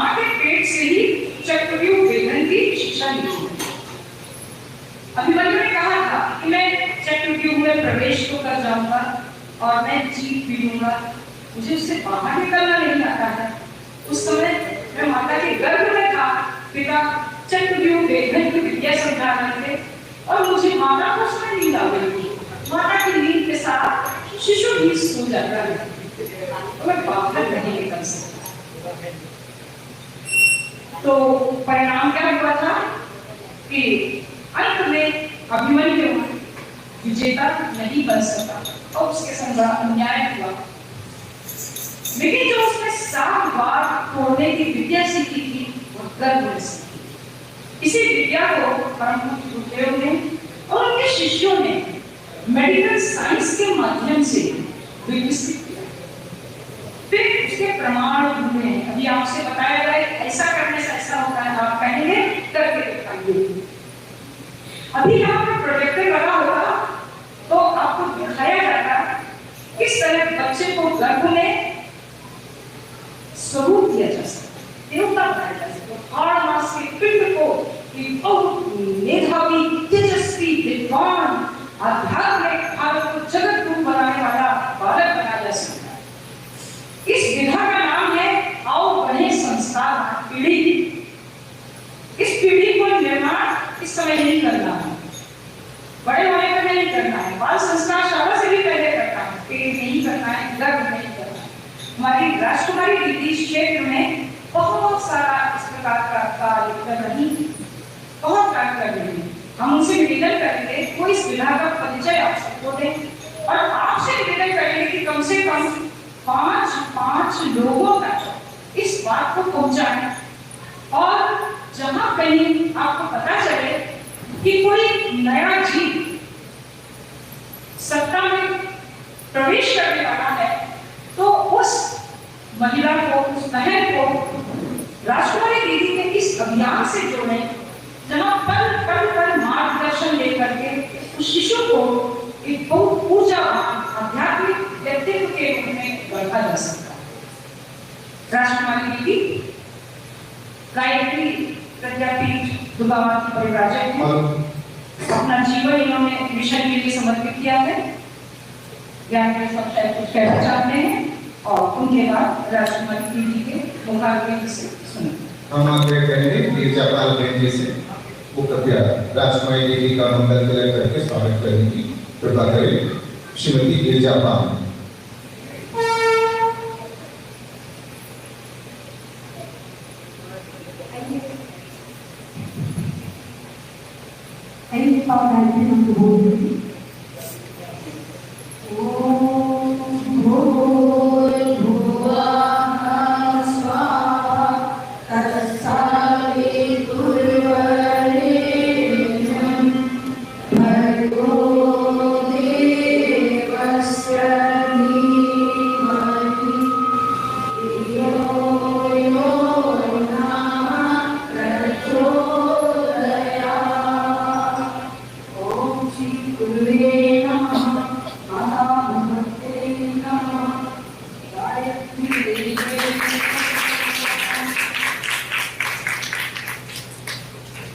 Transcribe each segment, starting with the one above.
माँ के पेट से ही चक्रव्यूह भेदन की शिक्षा ली। अभिमन्यु ने कहा था कि मैं चक्रव्यूह में प्रवेश तो कर जाऊंगा और मैं जीत भी लूंगा, मुझे उससे बाहर निकलना नहीं आता है। उस समय मैं माता के गर्भ में था, पिता चक्रव्यूह भेदन की विद्या समझा रहे थे और मुझे माता को उसमें नींद आ गई थी। माता की नींद के साथ शिशु भी सो जाता है, तो मैं बाहर नहीं निकल सकता। तो परिणाम क्या हुआ था कि अंत में अभिमन्यु विजेता नहीं बन सका और उसके संग अन्याय हुआ। लेकिन जो उसने 7 बार तोड़ने की विद्या सीखी थी वो गर्व में सीखी। इसी विद्या को परम पूज्य गुरुदेव ने और उनके शिष्यों ने मेडिकल साइंस के माध्यम से विकसित किया। फिर उसके प्रमाण ढूंढे। अभी आपसे बताया गया ऐसा करने से ऐसा होता है, आप कहेंगे करके दिखाइए। अभी यहाँ पर प्रोजेक्टर लगा होगा तो आपको दिखाया जाता किस तरह बच्चे को गर्भ में स्वरूप दिया जा सकता है, देवता बनाया जा सकता है। 8 मास के पिंड को बहुत मेधावी, तेजस्वी, विद्वान, आध्यात्मिक, भारत को जगत रूप बनाने वाला बालक बनाया जा सकता है। इस विधा का नाम है आओ बने संस्कार पीढ़ी। इस पीढ़ी को निर्माण इस समय नहीं करना है, बड़े होने पर नहीं करना है, बाल संस्कार शाला से भी पहले करना है, पेट नहीं करना है, गर्भ नहीं करना है। हमारी राजकुमारी दीदी क्षेत्र में बहुत सारा इस प्रकार का कार्य कर रही है, बहुत कार्य कर रही है। हम उनसे निवेदन करेंगे वो इस विधा का परिचय आप सबको दें और आपसे निवेदन करेंगे कि कम से कम 5 लोगों तक इस बात को पहुंचाएं और जहां कहीं आपको पता चले कि कोई नया जीव सत्ता में प्रवेश करने वाला है तो उस महिला को, उस बहन को राजकुमारी दीदी के इस अभियान से जोड़ें, जहां पल पल पर मार्गदर्शन लेकर के उस शिशु को एक बहुत ऊर्जावान आध्यात्मिक व्यक्तित्व के रूप में बढ़ा जा सकता है। राजकुमारी दीदी गायत्री प्रज्ञापीठ दुर्गावती की परिव्राजक हैं। अपना जीवन इन्होंने मिशन के लिए समर्पित किया है। ज्ञान के सब शायद कुछ कहना चाहते हैं और उनके बाद राजकुमारी दीदी के मुखारबिंद से सुनें। हम आगे कहेंगे गिरजापाल बहन जी से वो कृपया राजकुमारी दीदी का मंगल तिलक करके स्वागत करने की कृपा करें। श्रीमती गिरजापाल।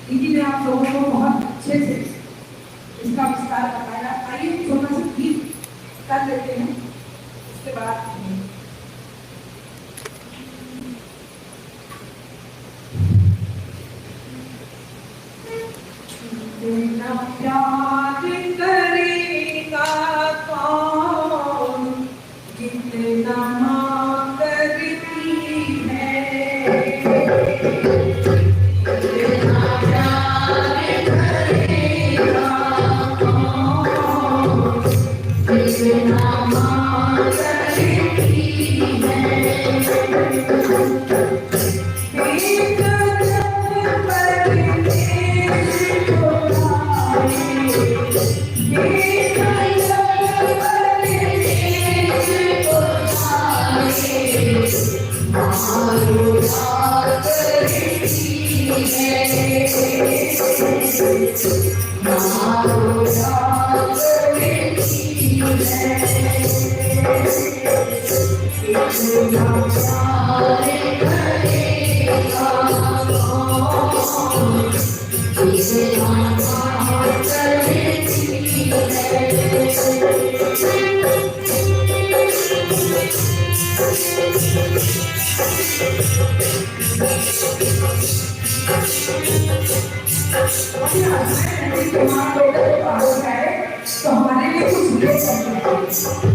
दीदी ने आप लोगों को बहुत अच्छे से इसका विस्तार बताया। आइए छोटा सा गीत कर लेते हैं, उसके बाद प्यार करेगा कौन जितना माँ करती है। तो हमारे लिए कुछ ले सकते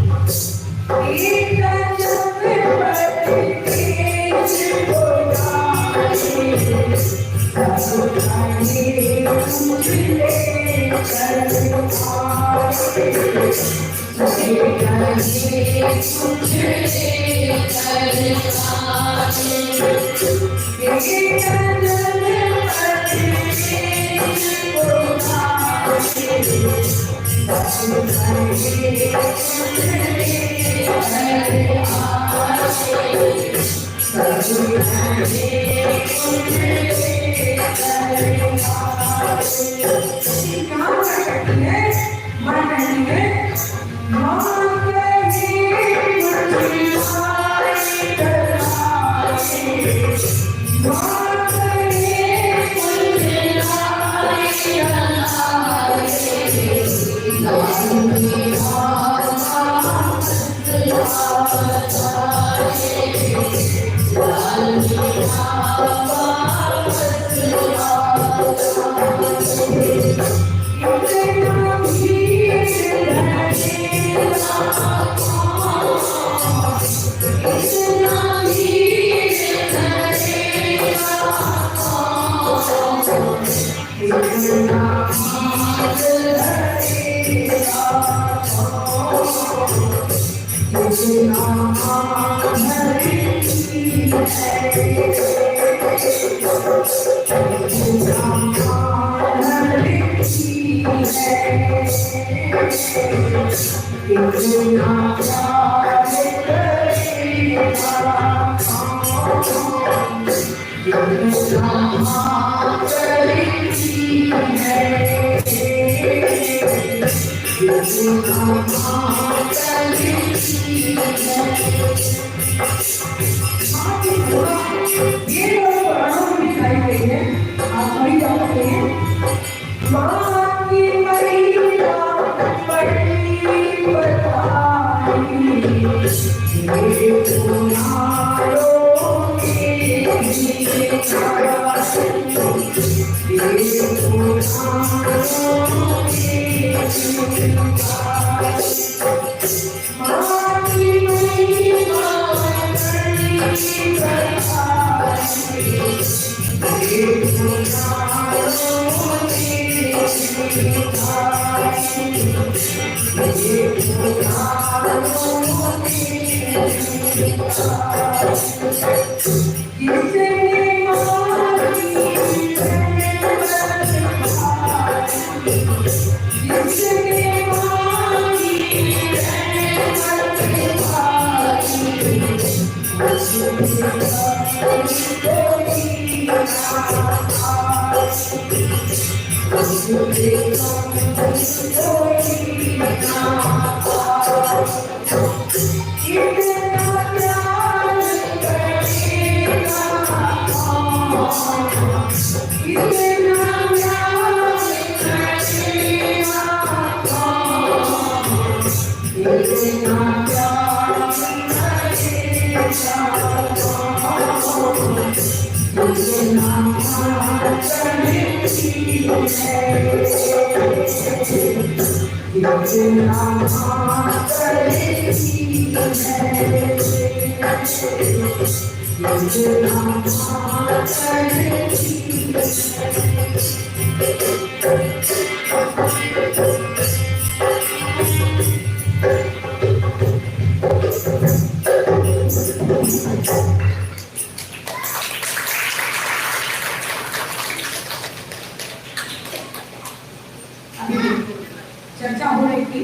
चर्चा हो रही थी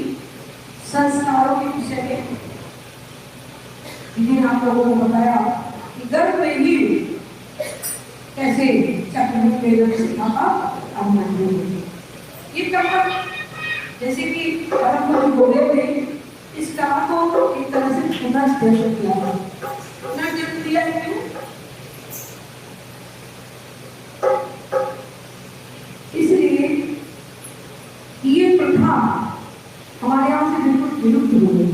संस्कारों के विषय में। इन्हें आप लोगों को बताया कि गर्भ में ही कैसे चक्रवृत्ति वेदन सीखा का अवमान होगी। ये क्रम जैसे कि परम बोले थे, इस काम को एक तरह से पुनः जन्म किया, पुनः जन्म दिया क्यों? प्रथा हमारे यहाँ से बिल्कुल विलुप्त हो गई।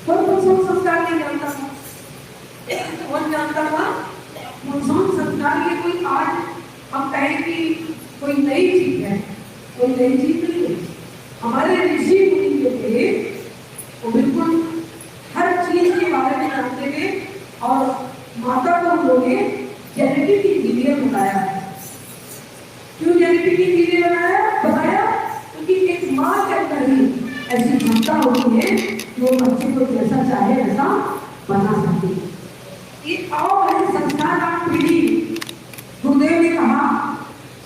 कौन संस्कार नहीं जानता था? कौन जानता था? कौन संस्कार ये कोई आज हम कहें कि कोई नई चीज है, कोई नई चीज नहीं है। हमारे ऋषि मुनि जो थे वो बिल्कुल हर चीज के बारे में जानते थे और माता को उन्होंने जेनेटिक इंजीनियर बताया। क्यों जेनेटिक इंजीनियर बताया? क्योंकि एक माँ के अंदर ही ऐसी क्षमता होती है कि वो बच्चे को जैसा चाहे वैसा बना सकती है। ये और संस्कार पीढ़ी गुरुदेव ने कहा,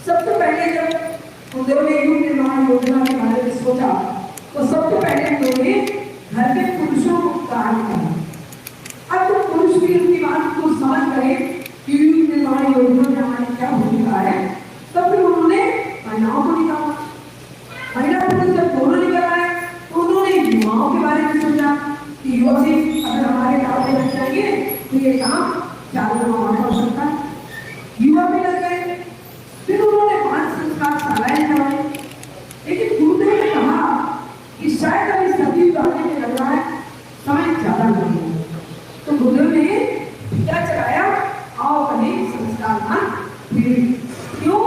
सबसे पहले जब गुरुदेव ने युग निर्माण योजना के बारे में सोचा तो सबसे पहले उन्होंने घर के पुरुषों को कार्य करा। अब तो पुरुष भी उनकी बात को समझ गए कि युग निर्माण योजना में हमारी क्या भूमिका है, तब फिर उन्होंने महिलाओं को निकाला। महिला पुरुष जब दोनों निकल आए तो उन्होंने युवाओं के बारे में सोचा कि युवा भी अगर हमारे काम में लग जाएंगे तो ये काम चालू हो सकता है। युवा भी लग गए। फिर उन्होंने 5 संस्कार शालाएं करवाई। लेकिन गुरुदेव ने कहा कि शायद अभी सभी आने में लग रहा है, समय ज्यादा नहीं है। तो गुरुदेव ने क्या चलाया? आओ कहीं संस्कार ना पीढ़ी। क्यों?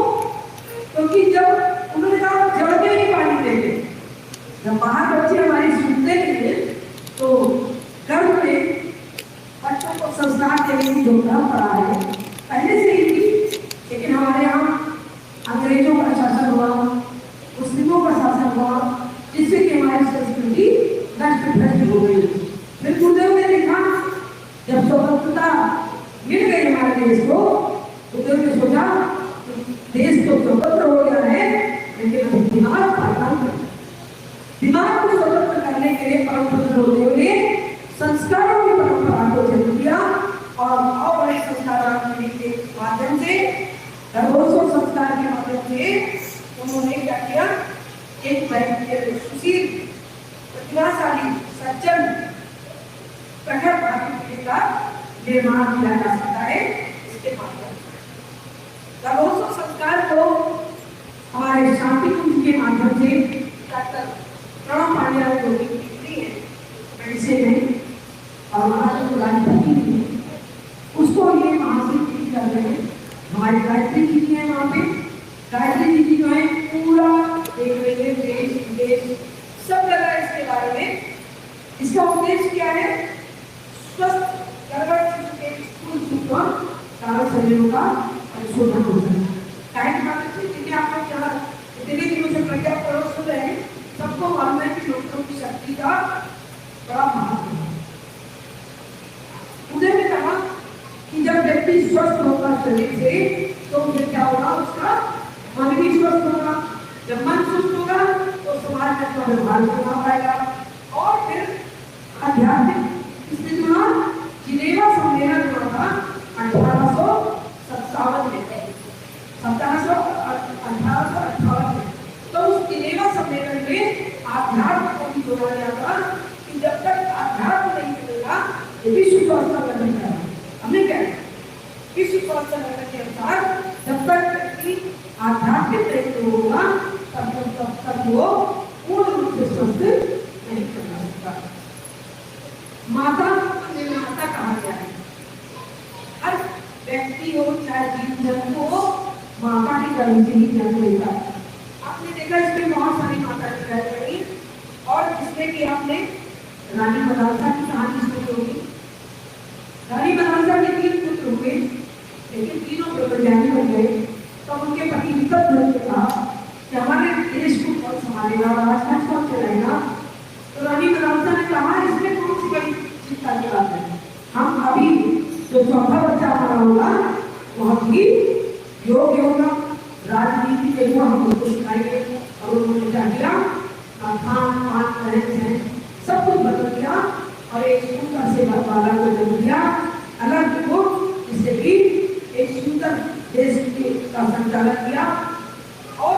क्योंकि जब उन्होंने कहा जड़ में ही पानी देते, जब बाहर बच्चे हमारी सुनते थे तो गर्भ में बच्चों को संस्कार देने की जो परंपरा है पहले से ही थी। लेकिन हमारे यहाँ अंग्रेजों का शासन हुआ, मुस्लिमों का शासन हुआ, जिससे कि हमारी संस्कृति नष्ट भ्रष्ट हो गई। फिर गुरुदेव ने देखा जब स्वतंत्रता मिल गई हमारे देश को, गुरुदेव ने सोचा देश तो स्वतंत्र हो गया है, लेकिन दिमाग को स्वतंत्र करने के लिए परम पूज्य गुरुदेव ने संस्कारों की परंपरा को जन्म दिया और बड़े संस्कार के माध्यम से, गर्भोत्सव संस्कार के माध्यम से उन्होंने क्या किया? एक सुशील, प्रतिभाशाली, सज्जन, प्रखर भावी का निर्माण किया जा सकता है इसके माध्यम से। गर्भोत्सव संस्कार को हमारे शांति कुंज के माध्यम से डॉक्टर प्रणव पांड्या जो लिखती है मेडिसिन में और महाराज को राजपति भी उसको ये महासिद्धि कर रहे हैं। हमारी गायत्री जी की है वहाँ पे। गायत्री जी की जो है पूरा देख रहे हैं, देश विदेश सब जगह इसके बारे में। इसका उद्देश्य क्या है? स्वस्थ गर्भवती शिशु के स्थूल सूक्ष्म कारण शरीरों का परिशोधन होता है। गायत्री माता जी जिन्हें आप लोग यहाँ इतने दिनों से प्रज्ञा प्रयोग सुन रहे हैं, सबको मालूम है कि डॉक्टरों की शक्ति का बड़ा महत्व है। उन्होंने कहा कि जब व्यक्ति स्वस्थ होगा शरीर से तो फिर क्या होगा? उसका मन भी स्वस्थ होगा। जब मन स्वस्थ होगा तो समाज में अपना व्यवहार करना पाएगा। और फिर आध्यात्मिक इससे जुड़ा जिनेवा सम्मेलन हुआ था 1857 में, 1858 में। तो उस जिनेवा सम्मेलन में आध्यात्म को भी जोड़ा गया था कि जब तक आध्यात्म नहीं मिलेगा विश्व स्वास्थ्य संगठन का हमने क्या विश्व स्वास्थ्य संगठन के अनुसार जब तक व्यक्ति आध्यात्मिक नहीं होगा तब तक वो पूर्ण रूप से स्वस्थ नहीं कर सकता। माता निर्माता कहा गया है। हर व्यक्ति हो चाहे जीव जंतु हो माता के गर्भ से ही जन्म लेता है। आपने देखा इसमें बहुत सारी माता की गर्भ रही और जिसमें कि आपने रानी मदालसा की कहानी सुनी होगी। रानी मदालसा के 3 पुत्र हुए, लेकिन तीनों ब्रह्मज्ञानी बन गए। तब उनके पति विकट ने कहा कि हमारे देश को कौन संभालेगा, राजकाज कौन चलाएगा? तो रानी मदालसा ने कहा इसमें कौन सी बड़ी चिंता की बात है, हम अभी जो चौथा बच्चा हमारा होगा बहुत ही योग्य होगा, राजनीति के लिए हम उनको सिखाएंगे। और उन्होंने क्या किया? खान पान रहन सब कुछ बदल दिया और एक सुंदर से वाला को जन्म दिया अलग को, जिससे भी एक सुंदर देश का संचालन किया। और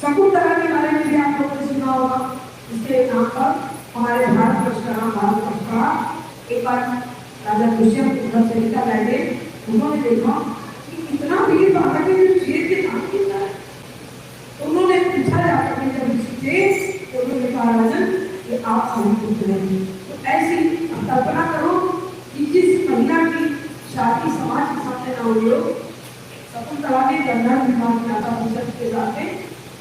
शकुंतला के बारे में भी आप लोगों ने सुना होगा। इसके नाम पर हमारे भारत वर्ष का नाम भारत वर्ष का। एक बार राजा दुष्यंत उधर से निकल रहे थे, उन्होंने देखा कि इतना भीड़ भाड़ के शेर के नाम कितना है। उन्होंने पूछा जाकर जब आप सभी पुत्र हैं। तो ऐसी कल्पना करो कि जिस महिला की शादी समाज के सामने न हुई हो, शकुंतला ने गंधर्व विवाह किया था भूषण के साथ में,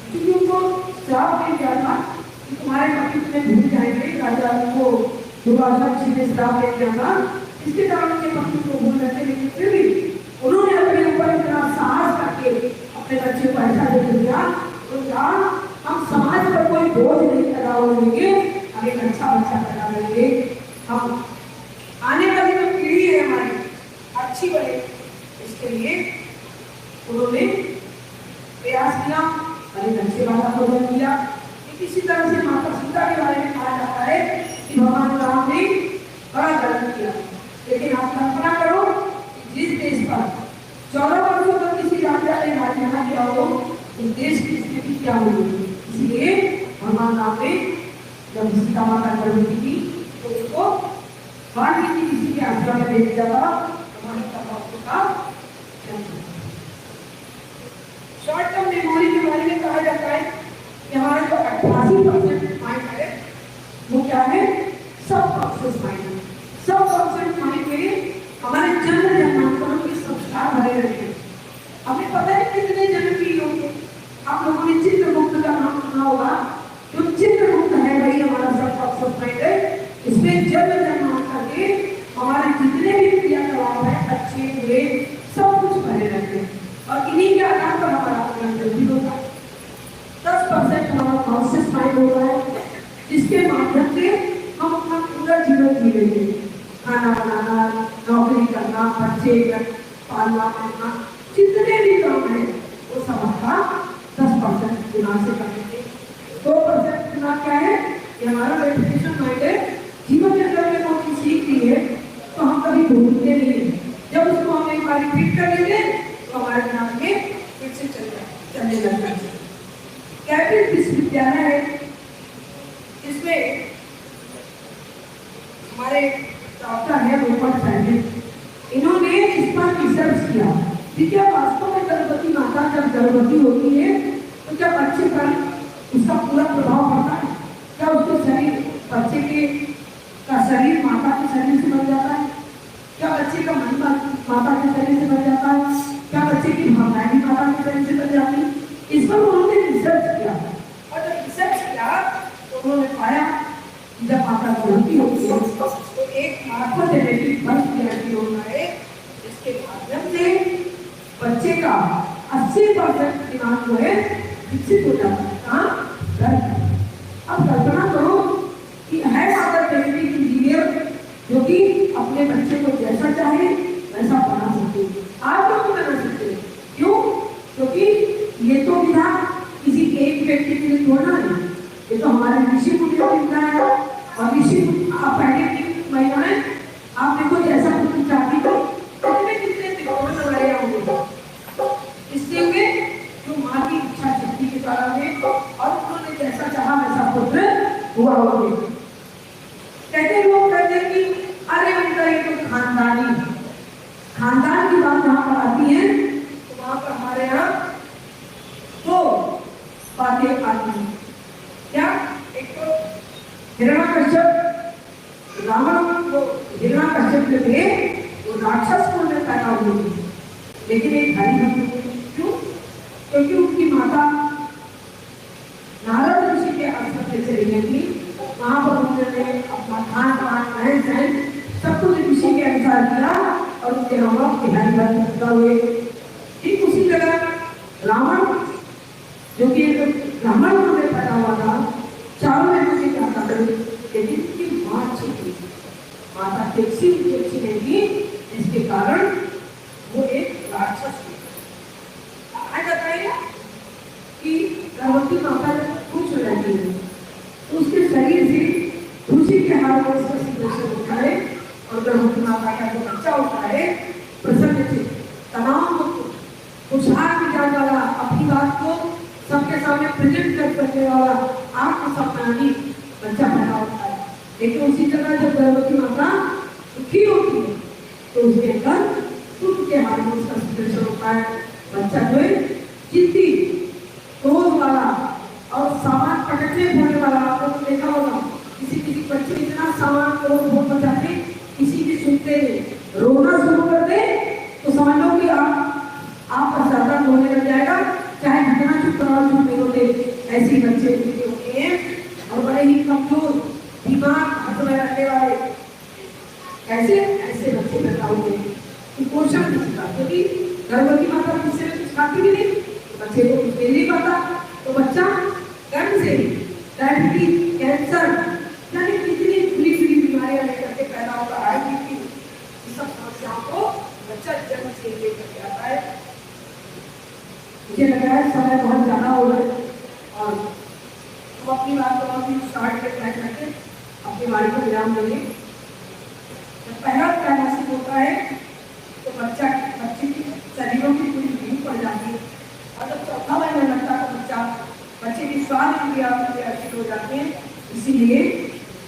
क्योंकि उनको श्राप दे दिया था कि तुम्हारे पति तुम्हें भूल जाएंगे। राजा को दुर्वासा ऋषि ने श्राप दे दिया था, इसके कारण उनके पति को भूल रहे थे, लेकिन फिर भी उन्होंने अपने ऊपर इतना साहस करके अपने बच्चे को ऐसा दे दिया तो कहा हम समाज पर कोई बोझ नहीं लगा लेंगे, हम एक अच्छा बच्चा पैदा करेंगे, हम आने वाली जो पीढ़ी है हमारी अच्छी बने, इसके लिए उन्होंने प्रयास किया और एक अच्छे वाला भोजन किया। इसी तरह से माता सीता के बारे में कहा जाता है कि भगवान राम ने बड़ा जन्म किया, लेकिन आप कल्पना करो जिस देश पर 14 वर्षों तक किसी राजा ने राज्य न किया हो, उस देश की स्थिति क्या हुई। इसलिए भगवान राम ने जब सीता माता गर्भवती थी तो उसको वाल्मीकि ऋषि के आश्रम में भेज दिया था। भगवान का शॉर्ट टर्म मेमोरी के बारे में कहा जाता है कि हमारा जो 88% माइंड है वो क्या है, सब कॉन्शियस माइंड। सब कॉन्शियस माइंड में हमारे जन्म जन्मांतरों के संस्कार भरे रहते हैं। हमें पता है कितने जन्म की होंगे। आप लोगों ने चित्रगुप्त का नाम सुना होगा, जो चित्रगुप्त है वही हमारा सब कॉन्शियस माइंड है। इसमें जन्म जन्मांतर के हमारे जितने भी क्रियाकलाप है अच्छे बुरे सब कुछ भरे रहते हैं और इन्हीं के आधार पर हमारा भी होता है। 10% हमारा कॉन्शियस माइंड होता है, जिसके माध्यम से हम अपना पूरा जीवन जी लेंगे। खाना बनाना, नौकरी करना, बच्चे पालना करना, जितने भी काम है वो सब हमारा 10% दिमाग से करते हैं। 2% दिमाग क्या है, ये हमारा रेपुटेशन माइंड है। जीवन में अगर हमें कोई चीज सीख ली है तो हम कभी भूलते नहीं। जब उसको हम एक बार फिट कर लेंगे तो हमारे दिमाग में फिर से चलने लगता है। कैंब्रिज विश्वविद्यालय है, इसमें हमारे डॉक्टर है रूपर्ट फैंड्रिक, इन्होंने इस पर रिसर्च किया कि क्या वास्तव में गर्भवती माता जब गर्भवती होती है तो क्या बच्चे पर उसका पूरा प्रभाव पड़ता है, क्या उसके शरीर बच्चे के का शरीर माता के शरीर से बन जाता है, क्या बच्चे का मन माता के शरीर से बन जाता है, क्या बच्चे की भावनाएं भी माता के शरीर से बन जाती है। इस पर उन्होंने रिसर्च किया और जब रिसर्च किया तो उन्होंने पाया कि जब माता गर्भवती होती है तो एक मार्फोजेनेटिक बर्थ थेरेपी होता है, जिसके माध्यम से बच्चे का 80% दिमाग जो है विकसित हो जाता है। कहाँ? अब कल्पना करो कि है माता जेनेटिक इंजीनियर जो कि अपने बच्चे को जैसा चाहे वैसा बना सकते। आप लोग बना सकते हैं, क्यों? क्योंकि ये तो विधा किसी एक व्यक्ति के लिए थोड़ा है, ये तो हमारे ऋषि मुनियों की विधा है। और ऋषि पहले की महिलाएं आप देखो जैसा कुछ चाहती हो कितने त्रिकोण बनाए होंगे, इसलिए जो माँ की इच्छा शक्ति के द्वारा है और उन्होंने जैसा चाहा वैसा पुत्र हुआ होंगे। कहते लोग कहते हैं कि अरे उनका ये तो खानदान की बात जहाँ पर आती है तो वहां पर हमारे यहाँ दो बातें आती हैं। क्या? एक तो हिरण्यकश्यप, रावण को हिरण्यकश्यप जो थे वो राक्षस कुल में पैदा हुए थे, लेकिन एक हरि भक्त थे। क्यों? क्योंकि उनकी माता नारद ऋषि के आश्रम में चली गई थी, वहां पर उन्होंने अपना खान पान रहन सहन सब कुछ ऋषि के अनुसार किया और उसके अलावा हरि भक्त पैदा हुए। ठीक उसी तरह रावण जो कि ब्राह्मण में पैदा हुआ था, चारों में मुझे क्या था, लेकिन उसकी माँ अच्छी थी, माता अच्छी नहीं थी, जिसके कारण वो एक राक्षस थी। बताइए कि गर्भवती माता जब खुश हो जाती है तो उसके शरीर से खुशी के हार्मोन्स का सिक्रेशन होता है और गर्भवती माता का जो बच्चा होता है प्रसन्न से तमाम खुशहाल मिजाज वाला, अपनी बात को सबके सामने प्रेजेंट कर सकने वाला आत्मसम्मानी बच्चा पैदा होता है। लेकिन उसी तरह जब गर्भवती माता दुखी होती है तो उसके अंदर सुख के हार्मोन्स का सिक्रेशन होता है। बच्चा जो है जिद्दी, क्रोध वाला और सामान पटकने बोलने वाला, आपको देखा होगा किसी किसी बच्चे इतना सामान को बहुत बचाते, किसी की सुनते रोना शुरू कर दे तो समझ लो कि आपका सरदर्द होने लग जाएगा, चाहे जितना चुप कराओ चुप नहीं होते। ऐसे बच्चे होते हैं और बड़े ही कमजोर दिमाग हाथ में रखने वाले ऐसे ऐसे बच्चे पैदा होते हैं। पोषण नहीं सिखाते, क्योंकि गर्भवती माता किसी ने कुछ खाती भी नहीं, बच्चे को कुछ नहीं पता, तो बच्चा गर्भ से डायबिटीज, कैंसर यानी कितनी खुली खुली बीमारियां लेकर के पैदा होता है। इस सब समस्याओं को बच्चा जन्म से लेकर के आता है। मुझे लगा है समय बहुत ज्यादा हो रहा है और हम अपनी बात को स्टार्ट करके अपनी वाणी को विराम देंगे। पहला त्रैमासिक होता है तो बच्चे की शरीरों की पूरी भीड़ पड़ जाती है और जब चौथा महीना लगता है तो बच्चे की श्वास क्रिया अच्छी हो जाती है। इसीलिए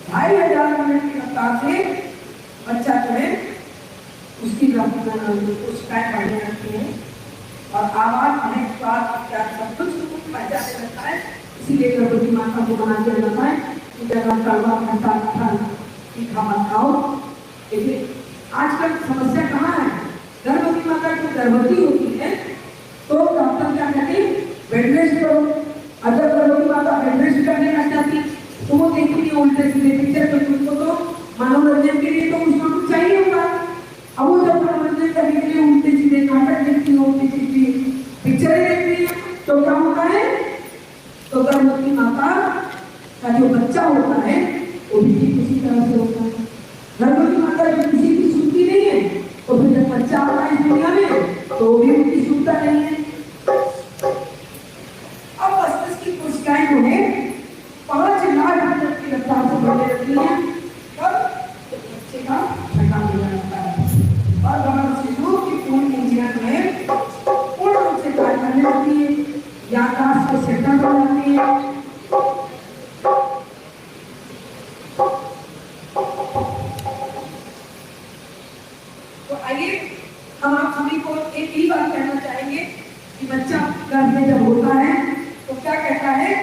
2500 मिनट की रफ्तार से बच्चा जो है उसकी कोशिकाएं बढ़ने लगती है और आवाज अनेक स्वाद सब कुछ बढ़ जाने लगता है। इसीलिए गर्भवती माता को बना दिया जाता है कि जब कड़वा खट्टा तीखा मत खाओ। देखिए आजकल समस्या कहाँ है, गर्भवती माता जो गर्भवती होती है तो डॉक्टर क्या कहते हैं बेड रेस्ट करो। अगर गर्भवती माता बेड रेस्ट करने लग जाती तो वो देखती है उल्टे सीधे पिक्चर, तो उनको तो मनोरंजन के लिए तो उसको कुछ चाहिए होगा। अब वो जब मनोरंजन करने के लिए उल्टे सीधे नाटक देखती हो, पिक्चरें देखती है तो क्या होता है, तो गर्भवती माता का जो बच्चा होता है वो भी किसी तरह से होता है। गर्भवती माता जो किसी की सुनती नहीं है तो फिर जब बच्चा आता है दुनिया में तो भी उनकी सुनता नहीं है। अब मस्तिष्क की कोशिकाएं जो है 5 लाख मीटर की रफ्तार से बढ़ने लगती है तब बच्चे का छठा महीना लगता है और गर्भ शिशु की पूर्ण इंद्रियां जो है पूर्ण रूप से कार्य करने लगती है, याददाश्त को सेटल कर जाती है। तो आइए हम आप सभी को एक ही बात कहना चाहेंगे कि बच्चा गर्भ में जब होता है तो क्या कहता है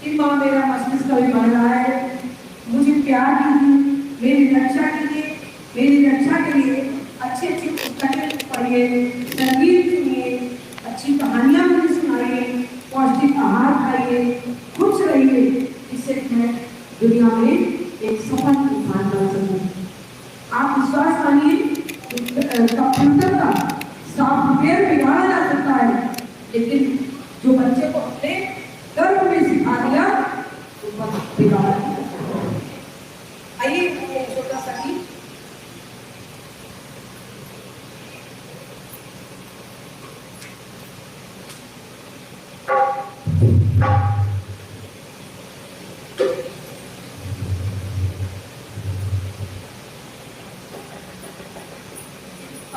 कि माँ मेरा मस्तिष्क अभी बढ़ रहा है, मुझे प्यार कीजिए, मेरी रक्षा कीजिए, मेरी रक्षा के लिए अच्छी अच्छी पुस्तकें पढ़िए, संगीत सुनिए, अच्छी कहानियां मुझे सुनाइए, पौष्टिक आहार खाइए, खुश रहिए, जिससे मैं दुनिया में एक सफल इंसान बन सकूं। आप विश्वास मानिए कंप्यूटर का सॉफ्टवेयर बिगाड़ा जा सकता है, लेकिन जो बच्चे को अपने गर्भ में सिखा दिया वो बिगाड़ा नहीं जा सकता। आइए छोटा सा ही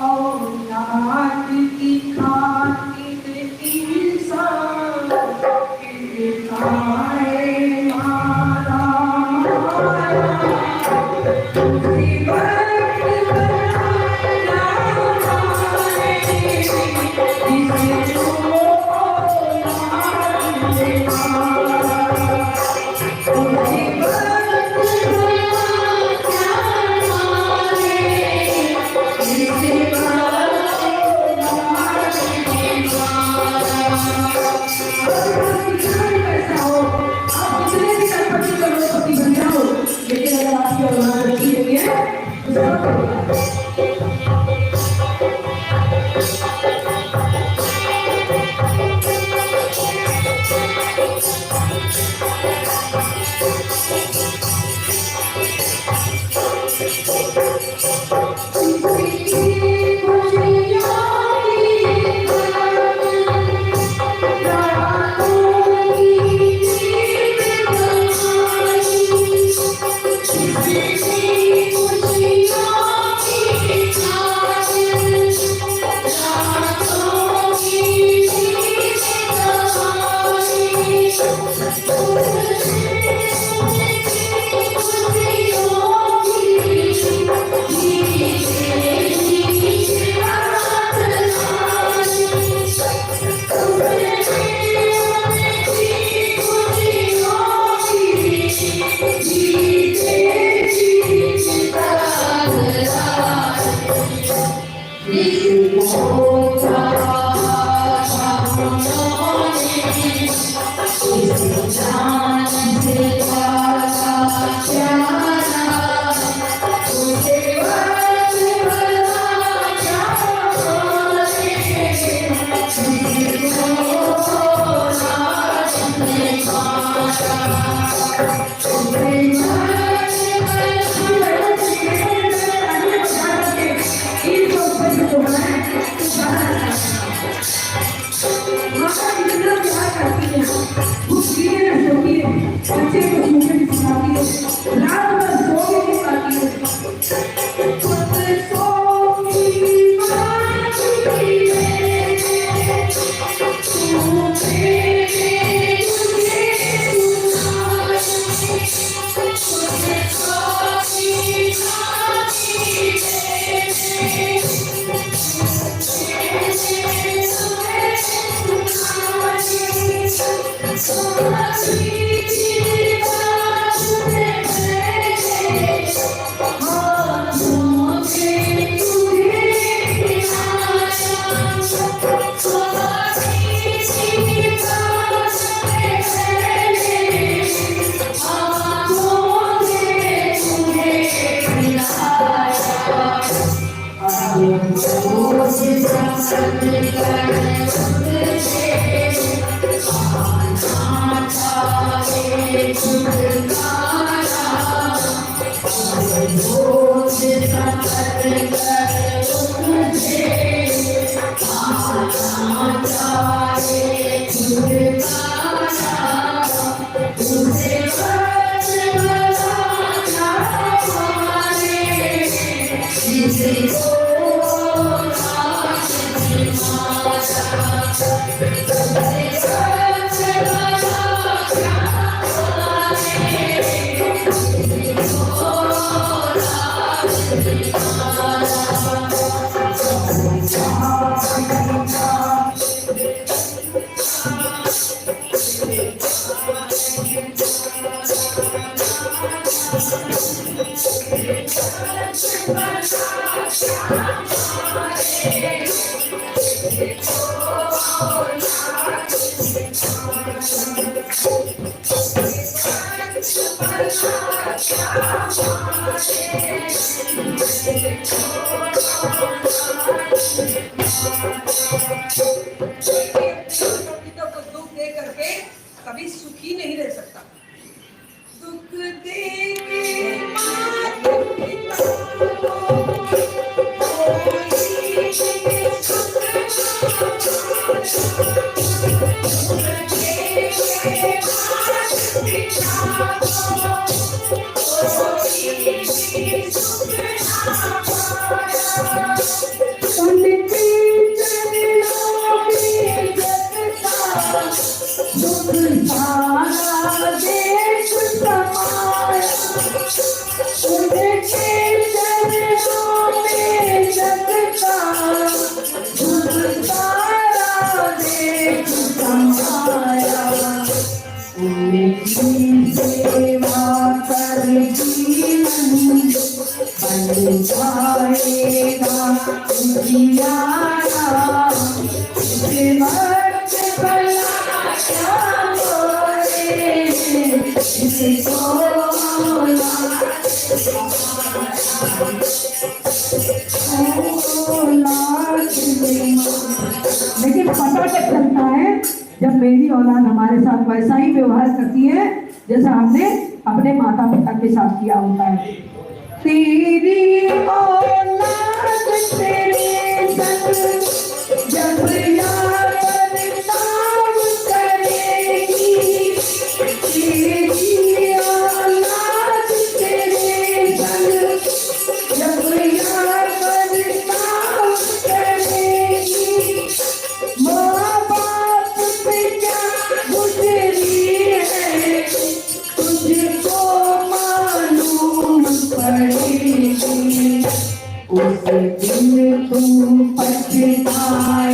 और नाच की खाती इंसान को दुख दे करके कभी सुखी नहीं रह सकता। दुख दे के माता लेकिन पता क्या चलता है जब मेरी औलाद हमारे साथ वैसा ही व्यवहार करती है जैसा हमने अपने माता पिता के साथ किया होता है। तेरी औलाद तेरे संग जब यार बर्ताव करेगी, तेरी औलाद तेरे संग जब यार बर्ताव करेगी, माँ बाप पे क्या गुजरी है तुझको मालूम पड़ेगी, उस दिन तुम पछताए